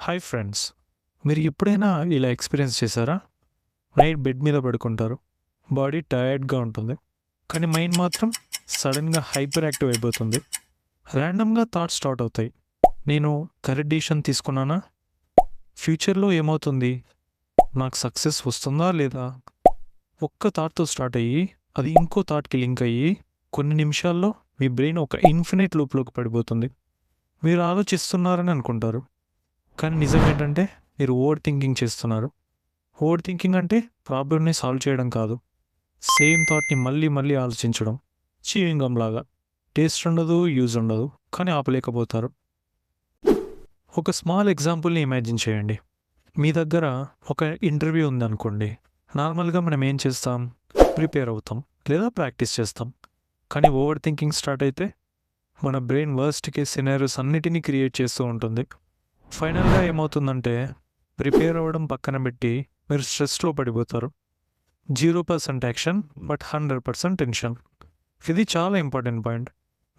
Hi friends, మీరు ఎప్పుడైనా ఇలా ఎక్స్పీరియన్స్ చేశారా? నైట్ బెడ్ మీద పడుకుంటారు, బాడీ టైర్డ్గా ఉంటుంది, కానీ మైండ్ మాత్రం సడన్గా హైపర్ యాక్టివ్ అయిపోతుంది. ర్యాండమ్గా థాట్స్ స్టార్ట్ అవుతాయి. నేను కరెక్ట్ డిసిషన్ తీసుకున్నానా? ఫ్యూచర్లో ఏమవుతుంది? నాకు సక్సెస్ వస్తుందా లేదా? ఒక్క థాట్తో స్టార్ట్ అయ్యి అది ఇంకో థాట్కి లింక్ అయ్యి కొన్ని నిమిషాల్లో మీ బ్రెయిన్ ఒక ఇన్ఫినిట్ లూప్లోకి పడిపోతుంది. మీరు ఆలోచిస్తున్నారని అనుకుంటారు, కానీ నిజం ఏంటంటే మీరు ఓవర్ థింకింగ్ చేస్తున్నారు. ఓవర్ థింకింగ్ అంటే ప్రాబ్లమ్ని సాల్వ్ చేయడం కాదు, సేమ్ థాట్ని మళ్ళీ మళ్ళీ ఆలోచించడం. చీవింగ్ గమ్ లాగా టేస్ట్ ఉండదు, యూజ్ ఉండదు, కానీ ఆపలేకపోతారు. ఒక స్మాల్ ఎగ్జాంపుల్ని ఇమాజిన్ చేయండి. మీ దగ్గర ఒక ఇంటర్వ్యూ ఉందనుకోండి. నార్మల్గా మనం ఏం చేస్తాం? ప్రిపేర్ అవుతాం లేదా ప్రాక్టీస్ చేస్తాం. కానీ ఓవర్ థింకింగ్ స్టార్ట్ అయితే మన బ్రెయిన్ వర్స్ట్ కేస్ సినారియోస్ అన్నిటినీ క్రియేట్ చేస్తూ ఉంటుంది. ఫైనల్గా ఏమవుతుందంటే ప్రిపేర్ అవ్వడం పక్కన పెట్టి మీరు స్ట్రెస్లో పడిపోతారు. 0% యాక్షన్ బట్ 100% టెన్షన్. ఇది చాలా ఇంపార్టెంట్ పాయింట్.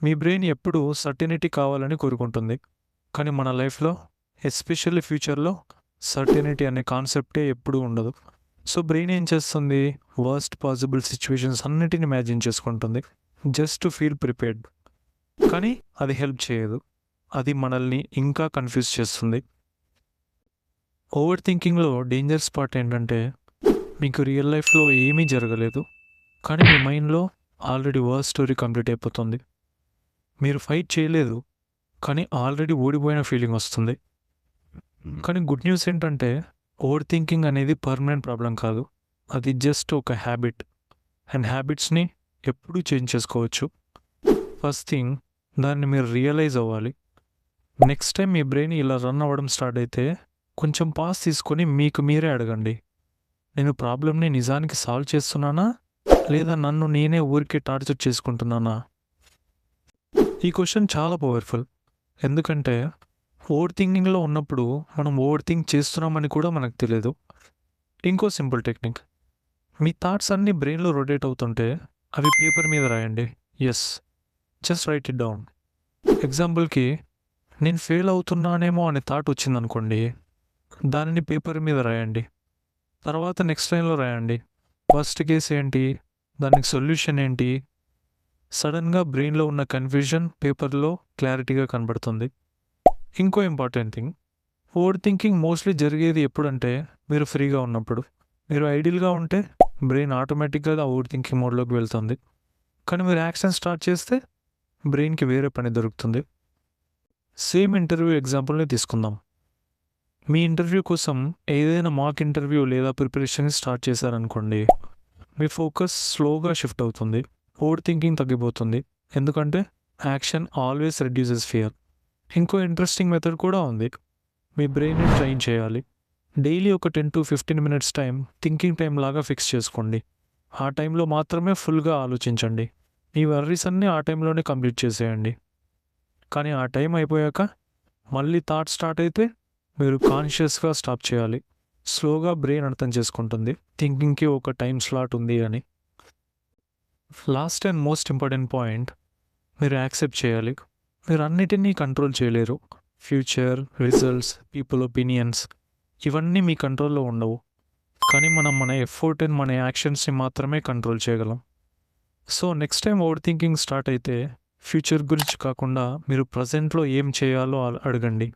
మీ బ్రెయిన్ ఎప్పుడూ సర్టినిటీ కావాలని కోరుకుంటుంది, కానీ మన లైఫ్లో ఎస్పెషల్లీ ఫ్యూచర్లో సర్టినిటీ అనే కాన్సెప్టే ఎప్పుడూ ఉండదు. సో బ్రెయిన్ ఏం చేస్తుంది? వర్స్ట్ పాసిబుల్ సిచ్యువేషన్స్ అన్నిటిని ఇమాజిన్ చేసుకుంటుంది జస్ట్ టు ఫీల్ ప్రిపేర్డ్. కానీ అది హెల్ప్ చేయదు, అది మనల్ని ఇంకా కన్ఫ్యూజ్ చేస్తుంది. ఓవర్ థింకింగ్లో డేంజర్ స్పాట్ ఏంటంటే మీకు రియల్ లైఫ్లో ఏమీ జరగలేదు, కానీ మీ మైండ్లో ఆల్రెడీ వర్స్ స్టోరీ కంప్లీట్ అయిపోతుంది. మీరు ఫైట్ చేయలేదు, కానీ ఆల్రెడీ ఓడిపోయిన ఫీలింగ్ వస్తుంది. కానీ గుడ్ న్యూస్ ఏంటంటే ఓవర్ థింకింగ్ అనేది పర్మనెంట్ ప్రాబ్లం కాదు, అది జస్ట్ ఒక హ్యాబిట్. అండ్ హ్యాబిట్స్ని ఎప్పుడూ చేంజ్ చేసుకోవచ్చు. ఫస్ట్ థింగ్, దాన్ని మీరు రియలైజ్ అవ్వాలి. నెక్స్ట్ టైం మీ బ్రెయిన్ ఇలా రన్ అవ్వడం స్టార్ట్ అయితే కొంచెం పాస్ తీసుకొని మీకు మీరే అడగండి, నేను ప్రాబ్లమ్ని నిజానికి సాల్వ్ చేస్తున్నానా లేదా నన్ను నేనే ఊరికే టార్చర్ చేసుకుంటున్నానా? ఈ క్వశ్చన్ చాలా పవర్ఫుల్, ఎందుకంటే ఓవర్ థింకింగ్లో ఉన్నప్పుడు మనం ఓవర్ థింక్ చేస్తున్నామని కూడా మనకు తెలియదు. ఇంకో సింపుల్ టెక్నిక్, మీ థాట్స్ అన్నీ బ్రెయిన్లో రొటేట్ అవుతుంటే అవి పేపర్ మీద రాయండి. Yes, just write it down. ఎగ్జాంపుల్కి, నేను ఫెయిల్ అవుతున్నానేమో అనే థాట్ వచ్చిందనుకోండి, దానిని పేపర్ మీద రాయండి. తర్వాత నెక్స్ట్ లైన్లో రాయండి, ఫస్ట్ కేస్ ఏంటి, దానికి సొల్యూషన్ ఏంటి. సడన్గా బ్రెయిన్లో ఉన్న కన్ఫ్యూజన్ పేపర్లో క్లారిటీగా కనబడుతుంది. ఇంకో important thing, over thinking mostly జరిగేది ఎప్పుడంటే మీరు ఫ్రీగా ఉన్నప్పుడు. మీరు ఐడియల్గా ఉంటే బ్రెయిన్ ఆటోమేటిక్గా ఓవర్ థింకింగ్ మోడ్లోకి వెళ్తుంది, కానీ మీరు యాక్షన్ స్టార్ట్ చేస్తే బ్రెయిన్కి వేరే పని దొరుకుతుంది. సేమ్ ఇంటర్వ్యూ ఎగ్జాంపుల్ని తీసుకుందాం. మీ ఇంటర్వ్యూ కోసం ఏదైనా మాక్ ఇంటర్వ్యూ లేదా ప్రిపరేషన్ స్టార్ట్ చేశారనుకోండి, మీ ఫోకస్ స్లోగా షిఫ్ట్ అవుతుంది, ఓవర్ థింకింగ్ తగ్గిపోతుంది, ఎందుకంటే యాక్షన్ ఆల్వేస్ రెడ్యూసెస్ ఫియర్. ఇంకో ఇంట్రెస్టింగ్ మెథడ్ కూడా ఉంది, మీ బ్రెయిన్ని ట్రైన్ చేయాలి. డైలీ ఒక 10 to 15 minutes time thinking time లాగా ఫిక్స్ చేసుకోండి. ఆ టైంలో మాత్రమే ఫుల్గా ఆలోచించండి. మీ వర్రీస్ అన్నీ ఆ టైంలోనే కంప్లీట్ చేసేయండి. కానీ ఆ టైం అయిపోయాక మళ్ళీ థాట్ స్టార్ట్ అయితే మీరు కాన్షియస్గా స్టాప్ చేయాలి. స్లోగా బ్రెయిన్ అర్థం చేసుకుంటుంది థింకింగ్కి ఒక టైం స్లాట్ ఉంది అని. Last and most important point, మీరు యాక్సెప్ట్ చేయాలి. మీరు అన్నిటినీ కంట్రోల్ చేయలేరు. ఫ్యూచర్, రిజల్ట్స్, పీపుల్ ఒపీనియన్స్ ఇవన్నీ మీ కంట్రోల్లో ఉండవు, కానీ మనం మన ఎఫర్ట్ అండ్ మన యాక్షన్స్ని మాత్రమే కంట్రోల్ చేయగలం. So next time over thinking start అయితే ఫ్యూచర్ గురించి కాకుండా మీరు ప్రజెంట్లో ఏం చేయాలో అడగండి.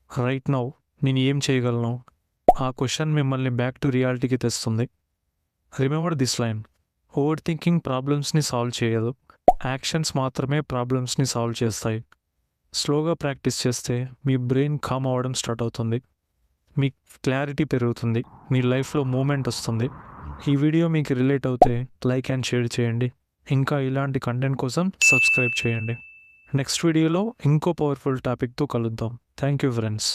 రైట్ నౌ నేను ఏం చేయగలను? ఆ క్వశ్చన్ మిమ్మల్ని బ్యాక్ టు రియాలిటీకి తెస్తుంది. Remember this line, over thinking ప్రాబ్లమ్స్ని సాల్వ్ చేయదు, యాక్షన్స్ మాత్రమే ప్రాబ్లమ్స్ని సాల్వ్ చేస్తాయి. స్లోగా ప్రాక్టీస్ చేస్తే మీ బ్రెయిన్ కామ్ అవ్వడం స్టార్ట్ అవుతుంది, మీ క్లారిటీ పెరుగుతుంది, మీ లైఫ్లో మూమెంట్ వస్తుంది. ఈ వీడియో మీకు రిలేట్ అవుతే లైక్ అండ్ షేర్ చేయండి. ఇంకా ఇలాంటి కంటెంట్ కోసం సబ్స్క్రైబ్ చేయండి. నెక్స్ట్ వీడియోలో ఇంకో పవర్ఫుల్ టాపిక్తో కలుద్దాం. Thank you friends.